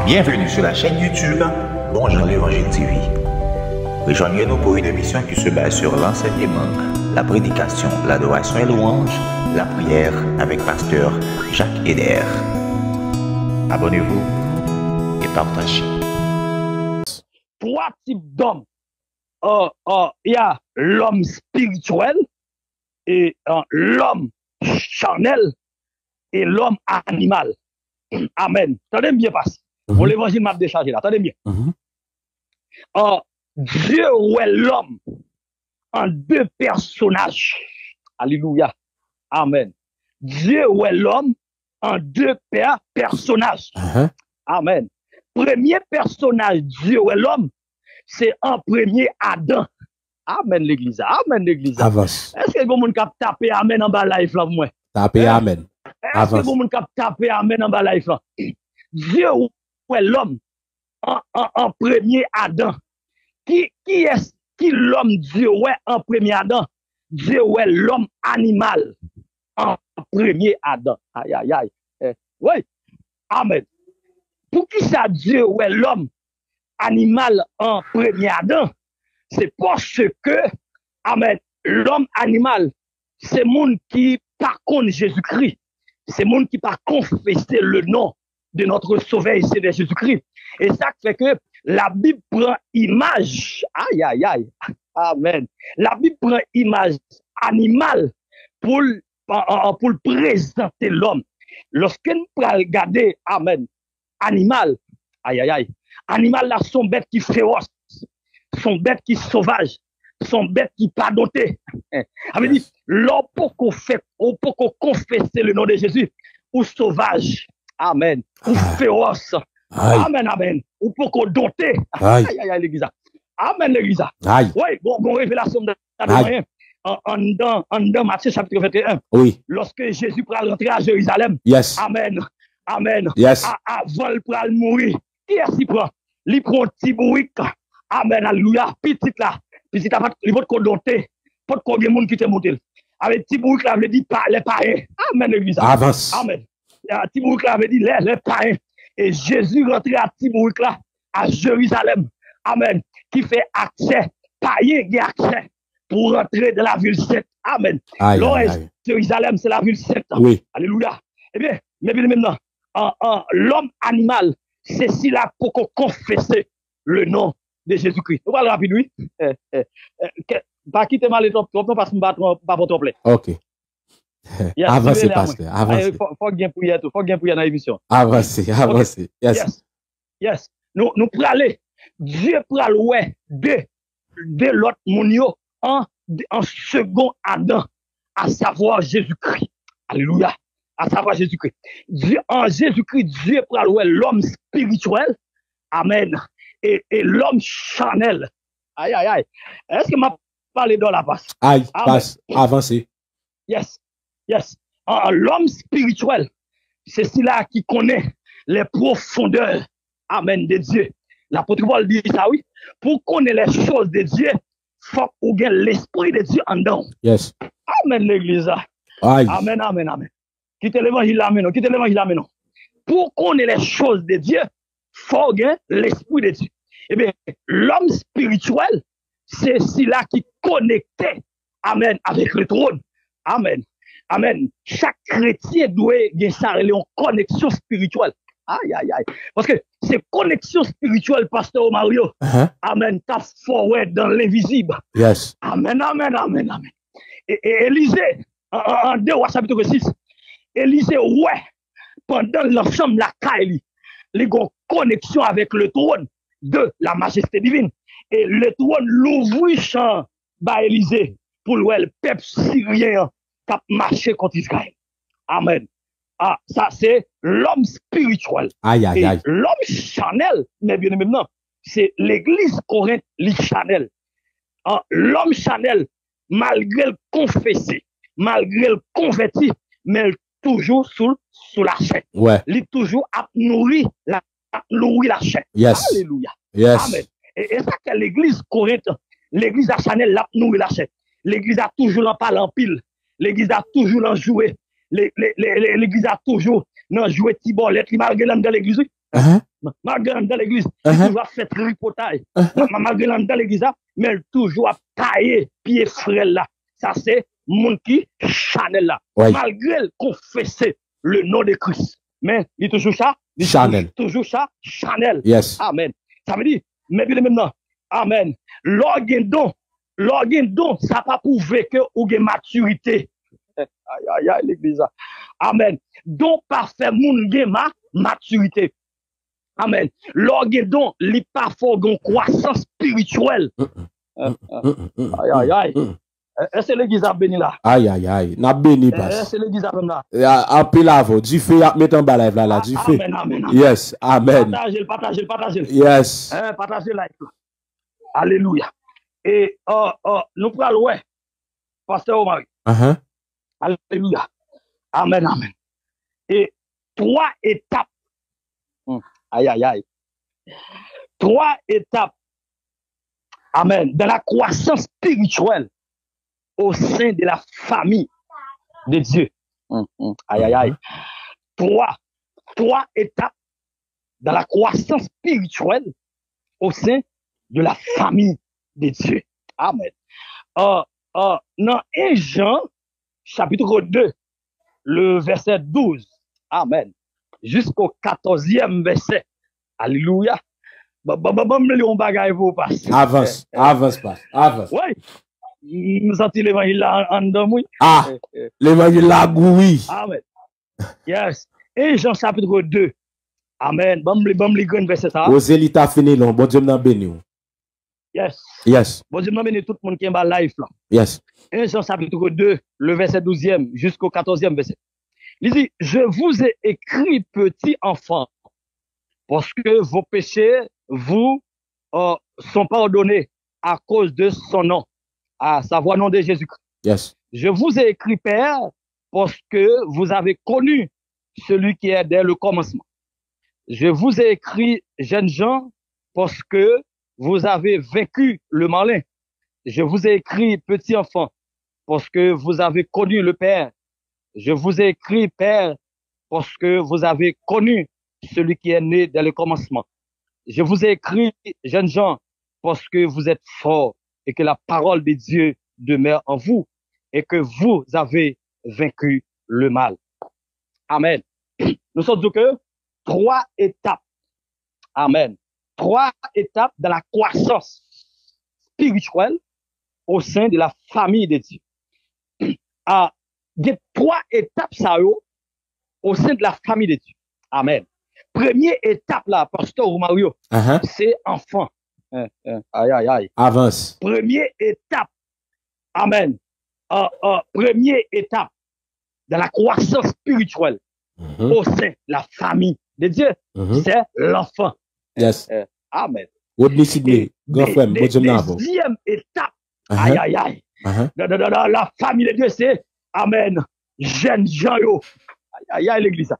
Bienvenue sur la chaîne YouTube Bonjour l'Évangile TV. Rejoignez-nous pour une émission qui se base sur l'enseignement, la prédication, l'adoration et louange, la prière avec pasteur Jacques Eder. Abonnez-vous et partagez. Trois types d'hommes. Il y a l'homme spirituel, et l'homme charnel et l'homme animal. Amen. Attendez bien passer. Pour l'évangile m'a déchargé là. Attendez bien. Dieu est l'homme en deux personnages. Alléluia. Amen. Dieu est l'homme en deux personnages. Amen. Premier personnage, Dieu est l'homme, c'est en premier Adam. Amen l'église. Amen l'église. Avance. Est-ce que vous avez tapé Amen en bas live là moi? Tapé Amen. Est-ce que vous avez tapé Amen en bas live là? Dieu est l'homme en premier Adam. Qui l'homme Dieu est en premier Adam? Dieu est l'homme animal en premier Adam. Aïe aïe aïe. Oui. Amen. Pour qui ça Dieu est l'homme animal en premier Adam? C'est parce que, amen, l'homme animal, c'est monde qui par contre Jésus-Christ. C'est monde qui par confesser le nom de notre sauveur et Seigneur Jésus-Christ. Et ça fait que la Bible prend image, aïe aïe aïe, amen. La Bible prend image animale pour présenter l'homme. Lorsque nous regardons, amen, animal, aïe aïe aïe, animal là sont bêtes qui féroces, sont bêtes qui sauvages, sont bêtes qui pas dotées. Ça veut dire, l'homme pour qu'on confesser le nom de Jésus, ou sauvage, amen, ou féroce, amen, amen, ou pour qu'on doté, aïe aïe aïe l'église, amen l'église, oui, bon révélation de rien. En Matthieu chapitre 21, oui. Lorsque Jésus pourra rentrer à Jérusalem, yes. Amen, amen, yes. Avant le pourra mourir, qui est-ce qui prend? Il prend un petit bourrique, amen, alléluia, petit là, petit là, il va te condamner, pas de combien de monde qui te monte. Avec petit bourrique là, il dit les païens, amen, l'église, avance, amen, petit bourrique là, il dit les païens, et Jésus rentrait à petit bourrique là, à Jérusalem, amen, qui fait accès, païen qui accès, pour rentrer dans la ville sainte. Amen. Jérusalem, c'est la ville sainte. Oui. Alléluia. Eh bien, mais bien maintenant, l'homme animal, c'est si là pour qu'on confesse le nom de Jésus-Christ. Nous allons rapide, oui. Pas quitter mal les top, parce que pas votre plaît. Ok. Yes, avancez, pasteur. Avancez. Faut bien prier tout. Faut bien prier dans l'émission. Avancez, avancez. Okay. Yes. Nous pour aller. Dieu pour aller de l'autre mounio en second Adam, à savoir Jésus-Christ. Alléluia. À savoir Jésus-Christ. En Jésus-Christ, Dieu pour aller l'homme spirituel. Amen. Et l'homme charnel. Aïe, aïe, aïe. Est-ce que m'a parlé dans la passe? Aïe, passe. Avancez. Yes. L'homme spirituel, c'est celui-là qui connaît les profondeurs. Amen, de Dieu. L'apôtre Paul dit ça, oui. Pour connaître les choses de Dieu, faut qu'on ait l'esprit de Dieu en dedans. Yes. Amen, l'église. Amen, amen, amen. Quittez l'évangile là maintenant. Pour qu'on ait les choses de Dieu, faut qu'on ait l'esprit de Dieu. Eh bien, l'homme spirituel, c'est celui-là qui est connecté, amen, avec le trône. Amen. Amen. Chaque chrétien doit avoir une connexion spirituelle. Aïe, aïe, aïe. Parce que c'est connexion spirituelle, pasteur Mario. Amen. T'as forward dans l'invisible. Yes. Amen, amen, amen, amen. Et Élisée, en 2 Rois chapitre 6, Élisée, ouais, pendant l'ensemble de la Kaili, il y a une connexion avec le trône de la majesté divine. Et le trône l'ouvrit champ par Élisée pour le peuple syrien qui a marché contre Israël. Amen. Ça c'est l'homme spirituel. Aïe, aïe, aïe. L'homme charnel, mais bien maintenant, c'est l'église Corinthe, les charnel. L'homme charnel, malgré le confessé, malgré le converti, mais toujours sous la chair. Ouais. Il est toujours à nourrir la chair. Yes. Alléluia. Yes. Amen. Et ça que l'église Corinthe, l'église à Chanel, l'a nourri la chair. L'église a toujours l'en parle en pile. L'église a toujours l'en joué. L'église a toujours l'en joué Tibolette. Malgré l'homme de l'église, Malgré dans l'église, il toujours fait tripotage. Malgré dans l'église, mais elle toujours taillé pied frêle là. Ça c'est mon qui Chanel là. Malgré elle confesser le nom de Christ. Mais il est toujours ça. Chanel. Toujours ça. Chanel. Yes. Amen. Ça veut dire, mais bien maintenant, amen. L'organe don, ça pas prouvé que ou gen maturité. Aïe, aïe, l'église. Amen. Don parfait moun gen maturité. Amen. L'organe don, li pas fort gon croissance spirituelle. Aïe, aïe, aïe. Est-ce que l'église a béni là? Aïe, aïe, aïe. N'a béni pas. Est-ce que l'église a béni là? Appel à vous. Du feu, mettre en bas là. Du feu. Amen, amen. Yes. Amen. Partagez. Yes. Partagez là. Alléluia. Et nous prenons, ouais, Pasteur Omar. Alléluia. Amen, amen. Et 3 étapes. Aïe, aïe, aïe. 3 étapes. Amen. Dans la croissance spirituelle au sein de la famille de Dieu. Aïe, aïe, aïe. 3 étapes dans la croissance spirituelle au sein de la famille de Dieu. Amen. Dans 1 Jean, chapitre 2, le verset 12. Amen. Jusqu'au 14e verset. Alléluia. Avance. Oui. Nous sentons l'évangile là en dedans. L'évangile là, oui. Amen. Yes. 1 Jean, chapitre 2. Amen. Bon, les grands versets ça. Osez l'ita fini long. Bon Dieu m'a béni. Yes. Bon Dieu m'a béni tout le monde qui est en live là. Yes. 1 Jean chapitre 2, le verset 12e jusqu'au 14e verset. Il dit, je vous ai écrit, petits enfants, parce que vos péchés vous sont pardonnés à cause de son nom, à savoir nom de Jésus-Christ. Yes. Je vous ai écrit, Père, parce que vous avez connu celui qui est dès le commencement. Je vous ai écrit, jeunes gens, parce que vous avez vaincu le malin. Je vous ai écrit, petits enfants, parce que vous avez connu le Père. Je vous ai écrit, Père, parce que vous avez connu celui qui est né dès le commencement. Je vous ai écrit, jeunes gens, parce que vous êtes forts et que la parole de Dieu demeure en vous et que vous avez vaincu le mal. Amen. Nous sommes donc 3 étapes. Amen. 3 étapes dans la croissance spirituelle au sein de la famille de Dieu. Il y a 3 étapes ça au sein de la famille de Dieu. Amen. Première étape là, Pasteur Mario, c'est enfant. Aïe. Avance. Première étape. Amen. Première étape dans la croissance spirituelle au sein de la famille de Dieu, c'est l'enfant. Yes. Amen. Deuxième étape. Aïe. Dans la famille de Dieu, c'est Amen. Jeune Jean yo. Aïe, l'église.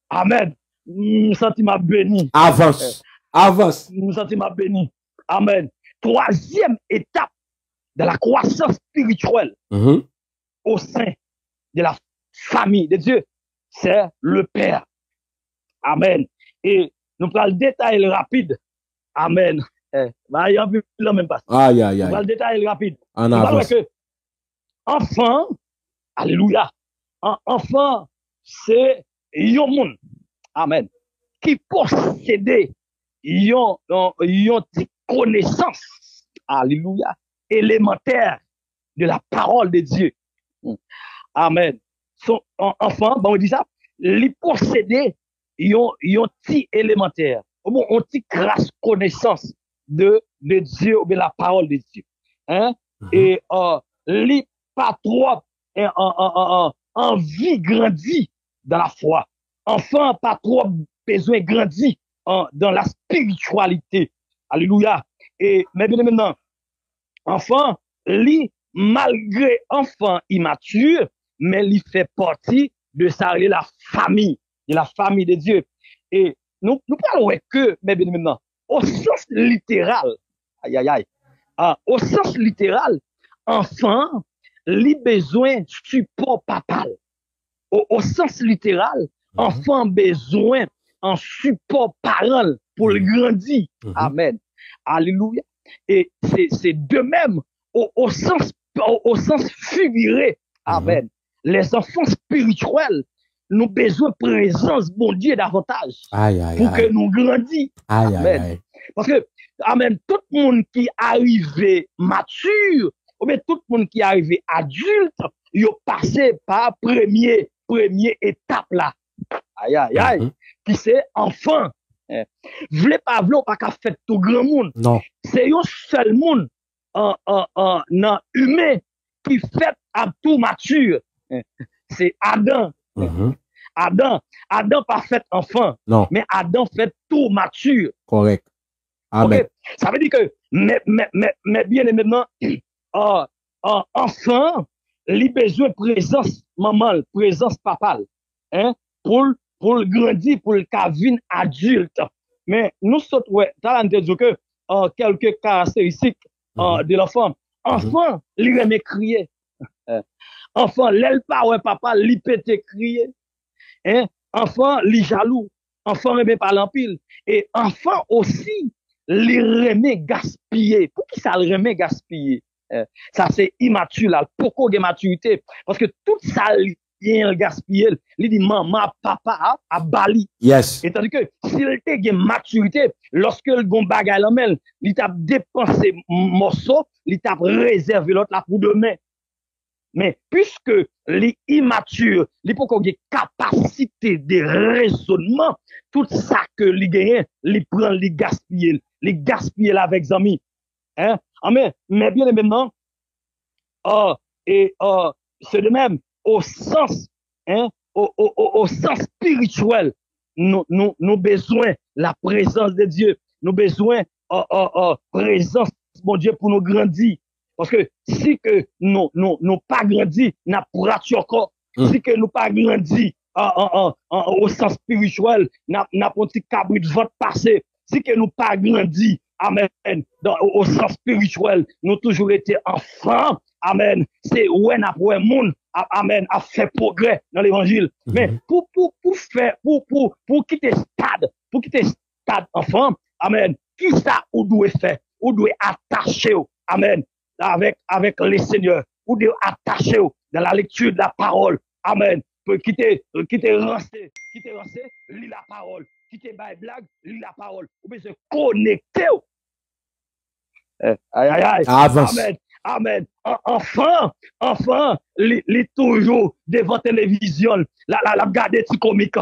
Amen. Nous sentons béni. Avance. Nous sentons béni. Amen. 3e étape de la croissance spirituelle au sein de la famille de Dieu, c'est le Père. Amen. Et nous prenons le détail rapide. Amen. Il y a un même pas. Aïe. Nous prenons le détail rapide. En avance. Que enfant, alléluia. Enfant, c'est yon moun. Amen. Qui possède yon connaissance, alléluia, élémentaire de la parole de Dieu. Amen. Son enfant, on dit ça, li possède yon ti élémentaire. Bon, on ti grâce connaissance de Dieu ou de la parole de Dieu. Et li pas trop en vie grandit dans la foi. Enfant pas trop besoin grandir dans la spiritualité. Alléluia. Et mais bien maintenant, enfant, lui, malgré enfant immature, mais il fait partie de la famille de Dieu. Et nous parlons que, mais bien maintenant, au sens littéral, au sens littéral, enfant, lui besoin support papal. Au sens littéral, enfant besoin en support parent pour le grandir. Amen. Alléluia. Et c'est de même au sens figuré. Amen. Les enfants spirituels, nous avons besoin de présence, bon Dieu, davantage. Pour que nous grandissions. Amen. Parce que, amen, tout le monde qui est arrivé mature, ou bien tout le monde qui est arrivé adulte, il a passé par première étape là. Aïe, aïe, aïe. Qui c'est enfant. V'lez pas qu'à faire tout grand monde. Non. C'est un seul monde non humain qui fait à tout mature. C'est Adam. Adam pas fait enfant. Non. Mais Adam fait tout mature. Correct. Amen. Okay? Ça veut dire que, mais bien maintenant, enfant, il a besoin de présence maman, présence papa, hein, pour grandir, pour le devenir adulte. Mais nous sommes, ouais, t'as dit que, quelques caractéristiques, de l'enfant. Enfant, il aime crier. Enfant, l'aile pas, ouais, papa, il peut crier. Hein? Enfant, il jaloux. Enfant, aime pas l'empile. Et enfant aussi, il aime gaspiller. Pour qui ça le aime gaspiller? Ça, c'est immature, là. Pourquoi il y a maturité? Parce que tout ça, il gaspiller. Il dit, maman, papa, à Bali. Yes. Et tandis que, s'il était une maturité, lorsque le gon bagay la mel, il t'a dépensé morceau, il t'a réservé l'autre là pour demain. Mais puisque les immatures, les pour qu'on ait capacité de raisonnement, tout ça que les gagnent, les prend, les gaspiller avec amis. Hein? Mais bien maintenant, c'est de même, au sens, hein, au sens spirituel, nous besoin la présence de Dieu, nous besoin présence mon Dieu pour nous grandir. Parce que si que nous pas grandi, n'a pas encore. Si que nous pas grandi au sens spirituel, n'a pas un petit cabri de vote passé. Si que nous pas grandi, amen, au sens spirituel, nous toujours été enfants, amen. C'est ouais n'a pas monde, amen, a fait progrès dans l'évangile. Mais pour quitter stade enfant, amen, qui ça ou doit faire? Ou doit attacher, amen, avec les seigneurs, ou doit attacher dans la lecture de la parole, amen, pour quitter rancé, lis la parole, quitter bail blague, lis la parole, ou bien se connecter. Aïe. Avance. Amen. Enfant, les toujours devant télévision, la regarder petit comique.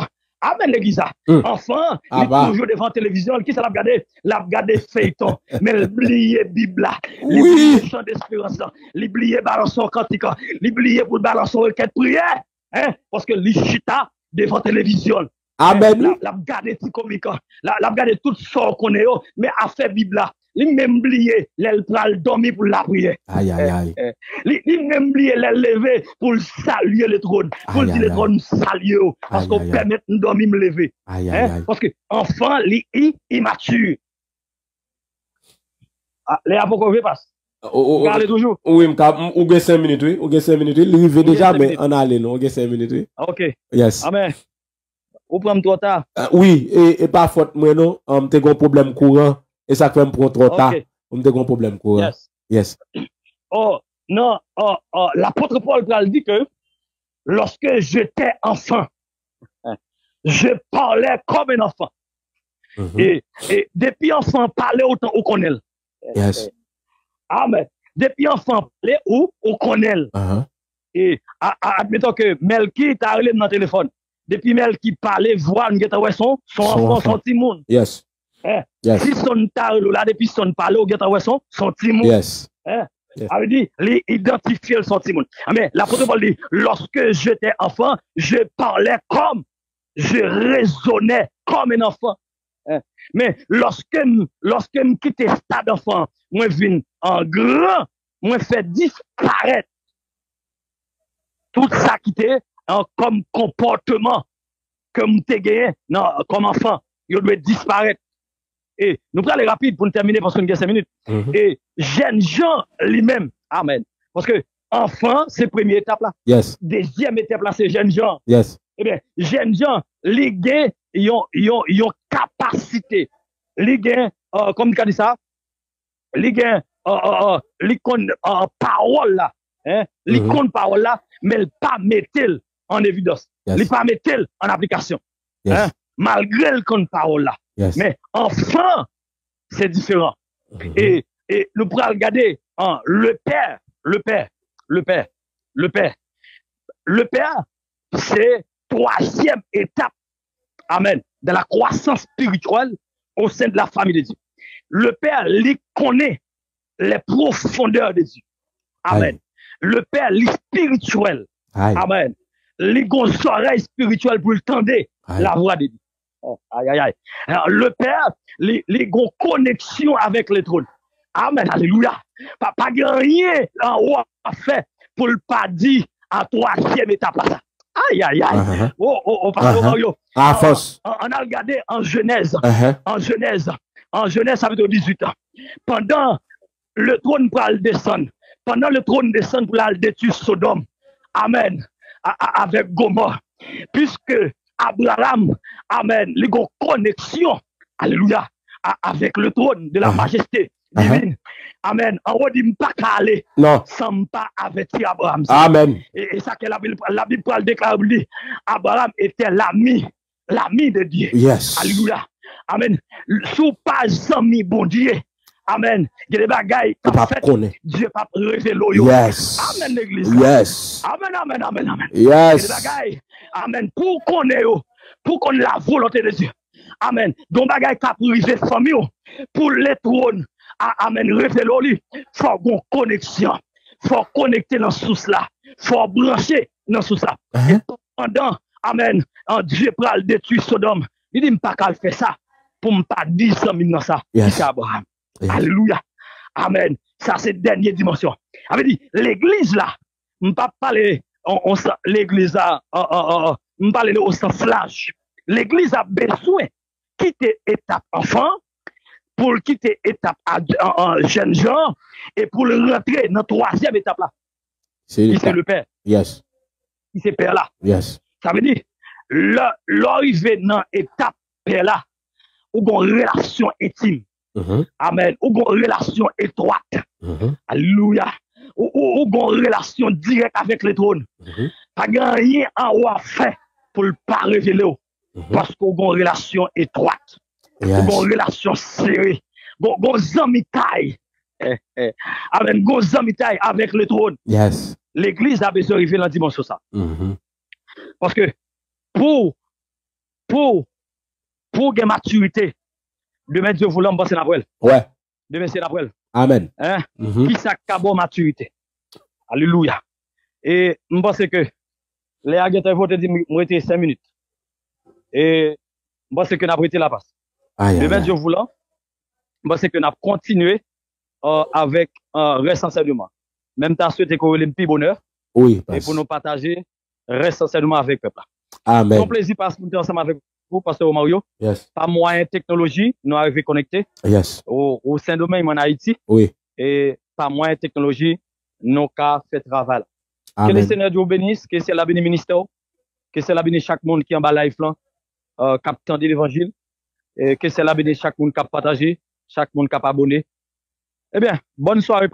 Amen, l'église. Enfant, il est toujours devant télévision. Qui ça l'a regardé? L'a regardé feuilleton. Mais l'oublié Bible. L'oublié chant d'espérance. L'oublié balançon cantique. L'oublié pour balançon requête prière. Hein? Parce que l'chita devant télévision. Amen. La regardé petit comique. La regardé tout ça qu'on est, mais a fait Bible. Il même oublié, l'elle pral dormir pour la prière. Aïe. Il même oublié, l'elle lever pour saluer le trône. Pour dire le trône saluer. Parce qu'on permet de dormir me lever. Parce que enfant, il immature. Les apôtres passent. Parlez toujours. Oui, ou gagne 5 minutes, oui. Ou gagne 5 minutes. Il arrive déjà, mais on allait, non. On gagne 5 minutes, oui. Ok. Yes. Amen. Ou prendre trop tard. Oui, et pas faute, moi, non. T'as un problème courant. Et ça fait me prendre trop tard. On a un problème courant. Yes. L'apôtre Paul dit que lorsque j'étais enfant, je parlais comme un enfant. Et depuis enfant, parlait autant qu'on connaît. Yes. Amen. Depuis enfant, parlait ou on connaît. Et admettons que Melki t'a relé dans le téléphone. Depuis Melki parlait, voir son enfant, son petit monde. Yes. Si son tarlo là depuis son parle au geta son timon. Yes. avait dit identifier son timon. Mais l'apôtre Paul dit lorsque j'étais enfant, je parlais comme je raisonnais comme un enfant. Mais lorsque me quitte stade d'enfant, moi vinn en grand, moi fait disparaître tout ça qui était comme comportement que m'te gagné comme enfant, il doit disparaître. Et nous prenons les rapides pour nous terminer parce qu'on a 5 minutes. Et jeunes gens lui-même, amen. Parce que enfant, c'est première étape là. Yes. Deuxième étape là, c'est jeunes gens. Yes. Eh bien, jeunes gens, les gains yon capacité. Li gen, comme tu dis ça, li gen, li kon parole là, hein, li kon parole là, mais il pas mettre en évidence. Il pas mettre en application. Hein, malgré le kon parole là. Mais enfin, c'est différent. Et nous pourrons regarder le Père, c'est troisième étape, amen, de la croissance spirituelle au sein de la famille de Dieu. Le Père, lui connaît les profondeurs de Dieu. Amen. Aïe. Le Père, lui spirituel. Aïe. Amen. Lui gon oreilles spirituelles pour le tendre la voix de Dieu. Oh, aïe, aïe, aïe. Alors, le Père, lui gon connexion avec le trône. Amen. Alléluia. Pas rien en haut à faire pour le pas dire en troisième étape là. Aïe, aïe, aïe. Pasteur Mario. On a regardé en Genèse. En Genèse, chapitre 18 ans. Pendant le trône pour le descendre. Pendant le trône descend pour le détruire Sodome. Amen. Avec Gomorrhe. Puisque Abraham, amen, il a une connexion. Alléluia. Avec le trône de la majesté divine. Amen. En haut, il ne peut pas aller sans pas avertir Abraham. Amen. Et ça que la Bible déclare, Abraham était l'ami de Dieu. Yes. Alléluia. Amen. Sous pas ami bon Dieu. Amen. Il y a des bagailles qu'en fait, Dieu pas révéler. Yes. Amen, l'église. Yes. Amen, amen, amen, amen. Yes. Il y a des bagailles. Amen. Pour qu'on ait la volonté de Dieu. Amen. Donc, bagaille qui a privé famille pour les trônes. Amen. Révéler. Faut une connexion. Faut connecter dans source là. Faut brancher dans source là. Et pendant, amen, Dieu prend le détruire Sodome. Il dit, pas qu'à faire ça. Pour ne pas dire ça, dans ça. Yes. Abraham. Alléluia. Amen. Ça, c'est dernière dimension. Avait dit, l'église là, on ne pas parler, l'église là, on parle au sens flash. L'église a besoin de quitter étape enfant pour quitter étape jeune gens et pour rentrer dans la troisième étape là. C'est le Père. Yes. C'est Père là. Yes. Ça veut dire, l'arrivée dans l'étape Père là, ou une relation intime. Amen. Ou une relation étroite. Alléluia. Ou une relation directe avec le trône. Pas rien en haut à faire pour ne pas révéler. Parce qu'on a une relation étroite. Yes. Ou une relation serrée. Une amitié. Amen. Une amitié avec le trône. Yes. L'église a besoin de révéler dans la dimension ça. Parce que pour gagner maturité, demain Dieu voulant passer l'après. Ouais. Demain c'est l'après. Amen. Hein? Qui ça bon maturité. Alléluia. Et je pense que les agents voté dit moi 5 minutes. Et je pense que n'a prêté la passe. Demain Dieu voulant, je pense que n'a continué avec reste enseignement. Même t'as souhaité qu'on ait le petit bonheur. Oui. Et pour nous partager reste enseignement avec le peuple. Amen. C'est un plaisir parce que nous sommes ensemble avec vous, Pasteur Mario. Yes. Par moyen technologie, nous arrivons connectés. Yes. Au Saint-Domingue en Haïti. Oui. Et par moyen technologie, nous avons fait travail. Amen. Que le Seigneur Dieu bénisse, que c'est la béni ministère, que c'est la béni chaque monde qui est en bas live là, captant de l'évangile, et que c'est la béni chaque monde qui a partagé, chaque monde qui a abonné. Eh bien, bonne soirée,